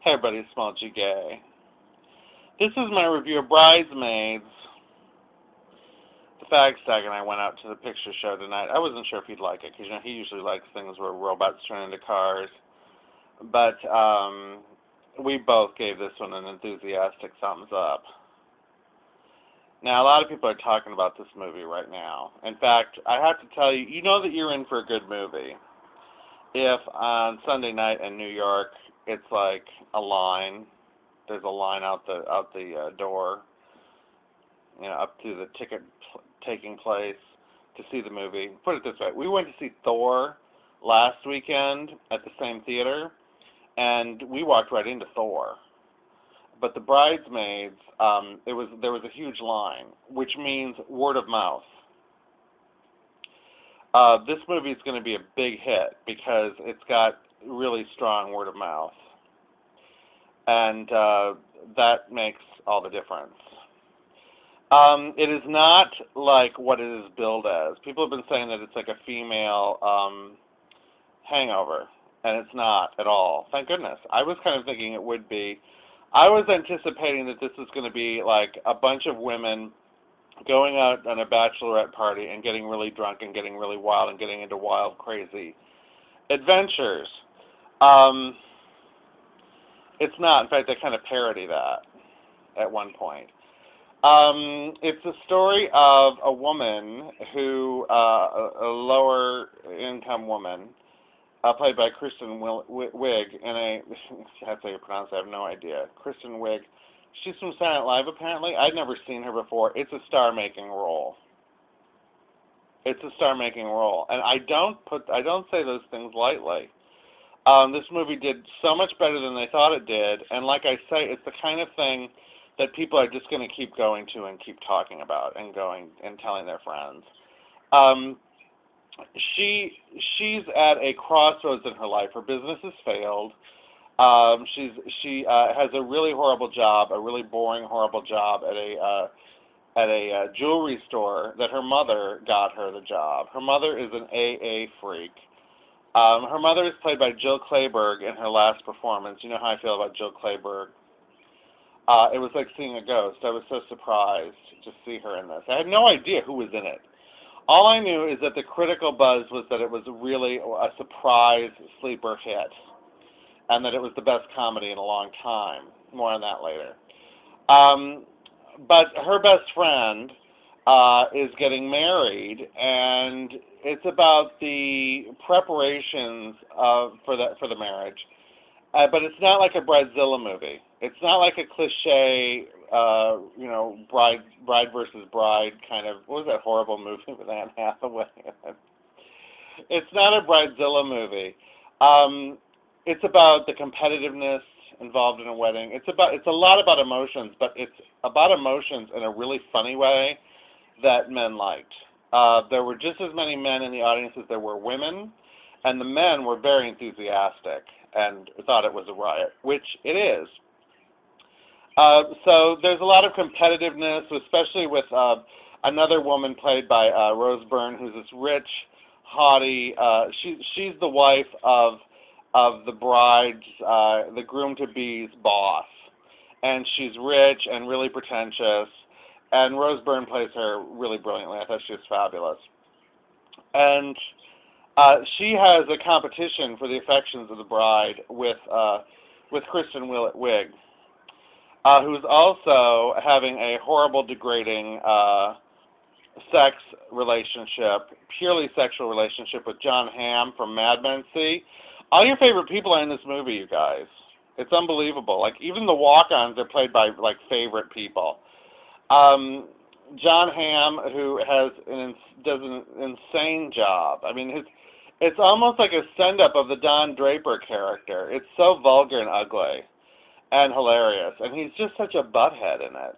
Hey everybody, it's SmallgGay. This is my review of Bridesmaids. The Fagstag and I went out to the picture show tonight. I wasn't sure if he'd like it, because he usually likes things where robots turn into cars. But we both gave this one an enthusiastic thumbs up. Now, a lot of people are talking about this movie right now. In fact, I have to tell you, you know that you're in for a good movie if on Sunday night in New York it's like a line. There's a line out the door, up to the ticket taking place to see the movie. Put it this way: we went to see Thor last weekend at the same theater, and we walked right into Thor. But the Bridesmaids, there was a huge line, which means word of mouth. This movie is going to be a big hit because it's got really strong word of mouth, and that makes all the difference. It is not like what it is billed as. People have been saying that it's like a female hangover, and it's not at all. Thank goodness. I was kind of thinking it would be. I was anticipating that this is going to be like a bunch of women going out on a bachelorette party and getting really drunk and getting really wild and getting into wild, crazy adventures. It's not. In fact, they kind of parody that at one point. It's a story of a woman who, a lower-income woman, played by Kristen Wiig, and that's how you pronounce it, I have no idea. Kristen Wiig. She's from Saturday Night Live, apparently. I'd never seen her before. It's a star-making role. It's a star-making role, and I don't say those things lightly. This movie did so much better than they thought it did, and like I say, it's the kind of thing that people are just going to keep going to and keep talking about and going and telling their friends. She's at a crossroads in her life. Her business has failed. She has a really horrible job, a really boring, horrible job at a jewelry store that her mother got her the job. Her mother is an AA freak. Her mother is played by Jill Clayburgh in her last performance. You know how I feel about Jill Clayburgh. It was like seeing a ghost. I was so surprised to see her in this. I had no idea who was in it. All I knew is that the critical buzz was that it was really a surprise sleeper hit, and that it was the best comedy in a long time. More on that later. But her best friend is getting married, and it's about the preparations for the marriage. But it's not like a Bridezilla movie. It's not like a cliche, bride versus bride kind of. What was that horrible movie with Anne Hathaway? It's not a Bridezilla movie. It's about the competitiveness involved in a wedding. It's a lot about emotions, but it's about emotions in a really funny way that men liked. There were just as many men in the audience as there were women, and the men were very enthusiastic and thought it was a riot, which it is. So there's a lot of competitiveness, especially with another woman played by Rose Byrne, who's this rich, haughty. She's the wife of the bride's, the groom-to-be's boss, and she's rich and really pretentious. And Rose Byrne plays her really brilliantly. I thought she was fabulous. And she has a competition for the affections of the bride with Kristen Wiig, who's also having a horrible, degrading sex relationship, purely sexual relationship with Jon Hamm from Mad Men. See, all your favorite people are in this movie, you guys. It's unbelievable. Like, even the walk-ons are played by, like, favorite people. Jon Hamm, who does an insane job. I mean, it's almost like a send-up of the Don Draper character. It's so vulgar and ugly and hilarious, and he's just such a butthead in it.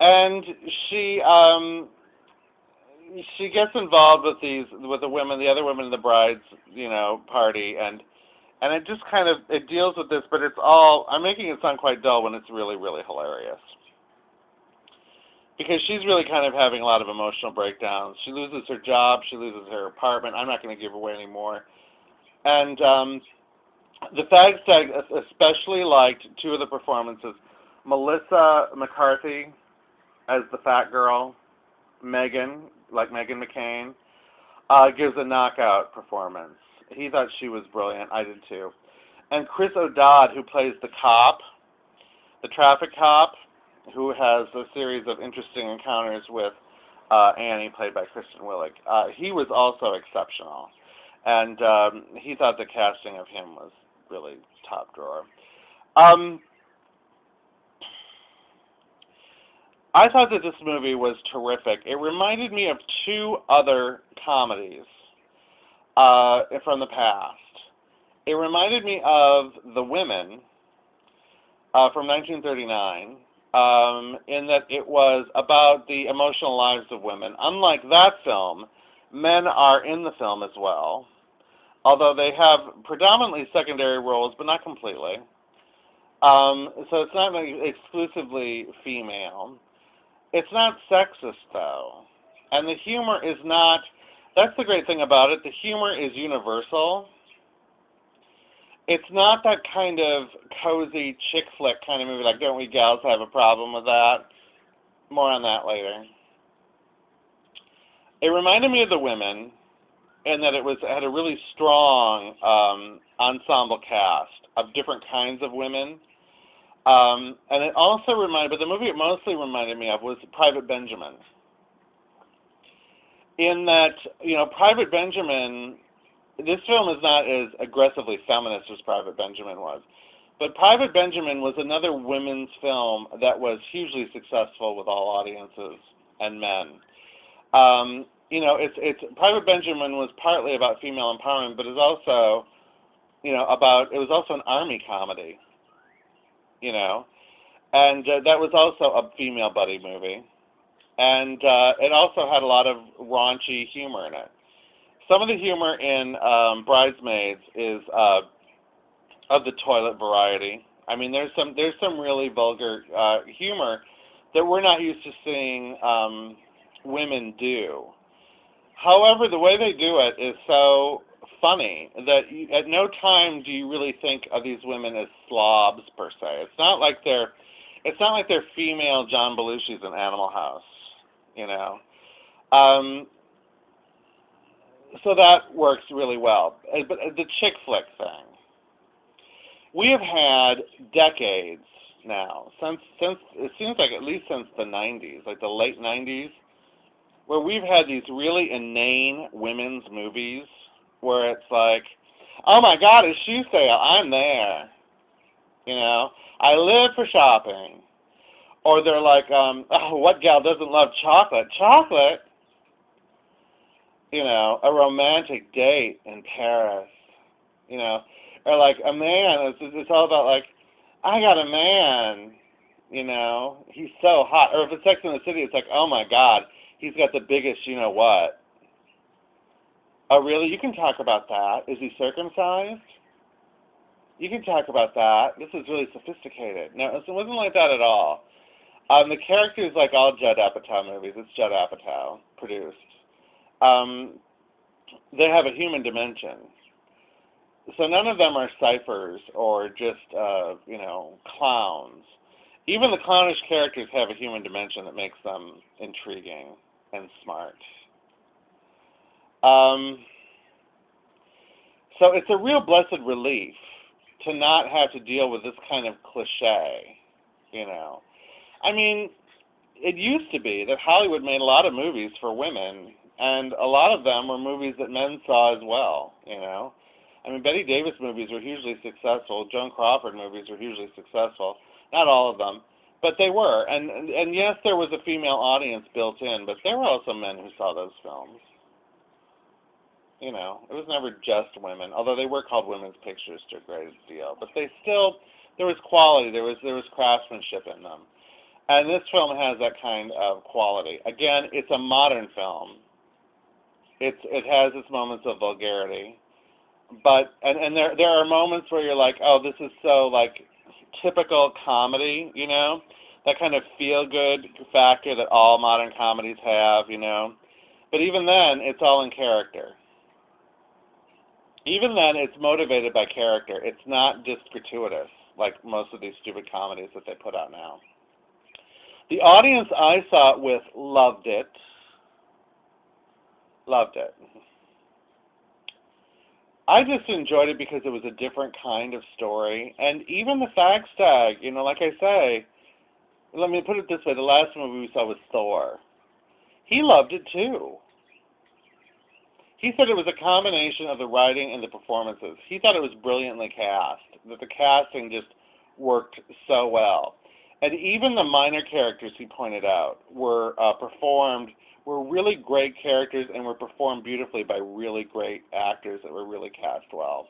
And she gets involved with the other women in the bride's, party, and it just kind of, it deals with this, but it's all, I'm making it sound quite dull when it's really, really hilarious. Because she's really kind of having a lot of emotional breakdowns. She loses her job, she loses her apartment. I'm not going to give away any more. And the Fag Stag especially liked two of the performances. Melissa McCarthy as the fat girl, Megan, like Megan McCain, gives a knockout performance. He thought she was brilliant. I did too. And Chris O'Dowd, who plays the cop, the traffic cop, who has a series of interesting encounters with Annie, played by Kristen Willig. He was also exceptional. And he thought the casting of him was really top drawer. I thought that this movie was terrific. It reminded me of two other comedies from the past. It reminded me of The Women from 1939, in that it was about the emotional lives of women. Unlike that film, men are in the film as well, although they have predominantly secondary roles, but not completely. So it's not exclusively female. It's not sexist, though. And the humor is not, that's the great thing about it, the humor is universal. It's not that kind of cozy chick flick kind of movie, like Don't We Gals Have a Problem with That? More on that later. It reminded me of The Women, in that it had a really strong ensemble cast of different kinds of women. And it also reminded, but the movie it mostly reminded me of was Private Benjamin. In that, Private Benjamin, this film is not as aggressively feminist as Private Benjamin was. But Private Benjamin was another women's film that was hugely successful with all audiences and men. Private Benjamin was partly about female empowerment, but it was also, it was also an army comedy. And that was also a female buddy movie. And it also had a lot of raunchy humor in it. Some of the humor in Bridesmaids is of the toilet variety. I mean, there's some really vulgar humor that we're not used to seeing women do. However, the way they do it is so funny that at no time do you really think of these women as slobs per se. It's not like they're female John Belushi's in Animal House, So that works really well. But the chick flick thing, we have had decades now, since it seems like at least since the 90s, like the late 90s, where we've had these really inane women's movies where it's like, oh my God, a shoe sale, I'm there. I live for shopping. Or they're like, oh, what gal doesn't love chocolate? Chocolate? A romantic date in Paris. Or like a man, it's all about like, I got a man, he's so hot. Or if it's Sex in the City, it's like, oh my God, he's got the biggest what. Oh, really? You can talk about that. Is he circumcised? You can talk about that. This is really sophisticated. No, it wasn't like that at all. The characters, like all Judd Apatow movies, it's Judd Apatow produced. They have a human dimension. So none of them are ciphers or just, clowns. Even the clownish characters have a human dimension that makes them intriguing and smart. So it's a real blessed relief to not have to deal with this kind of cliche, I mean, it used to be that Hollywood made a lot of movies for women, and a lot of them were movies that men saw as well, I mean, Bette Davis movies were hugely successful. Joan Crawford movies were hugely successful. Not all of them, but they were. And yes, there was a female audience built in, but there were also men who saw those films. It was never just women, although they were called women's pictures to a great deal. But there was quality, there was craftsmanship in them. And this film has that kind of quality. Again, it's a modern film. It has its moments of vulgarity. But and there are moments where you're like, oh, this is so like typical comedy, that kind of feel-good factor that all modern comedies have, But even then, it's all in character. Even then, it's motivated by character. It's not just gratuitous, like most of these stupid comedies that they put out now. The audience I saw it with loved it. Loved it. I just enjoyed it because it was a different kind of story. And even the fact tag, you know, like I say, let me put it this way, the last movie we saw was Thor. He loved it too. He said it was a combination of the writing and the performances. He thought it was brilliantly cast, that the casting just worked so well. And even the minor characters, he pointed out, were really great characters and were performed beautifully by really great actors that were really cast well.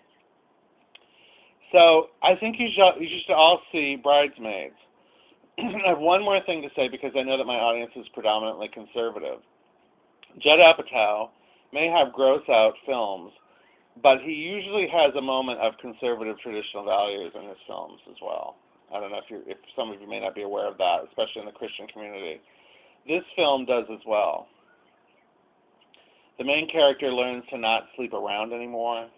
So I think you should all see Bridesmaids. I have one more thing to say because I know that my audience is predominantly conservative. Judd Apatow may have gross-out films, but he usually has a moment of conservative traditional values in his films as well. I don't know if some of you may not be aware of that, especially in the Christian community. This film does as well. The main character learns to not sleep around anymore.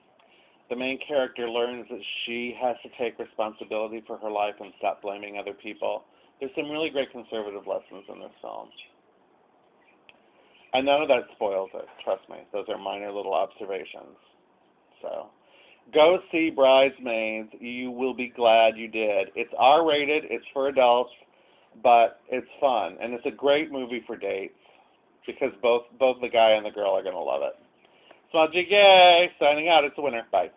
The main character learns that she has to take responsibility for her life and stop blaming other people. There's some really great conservative lessons in this film. And none of that spoils it, trust me. Those are minor little observations. So, go see Bridesmaids. You will be glad you did. It's R-rated, it's for adults, but it's fun. And it's a great movie for dates because both the guy and the girl are going to love it. SmallgGay, signing out. It's a winner. Bye.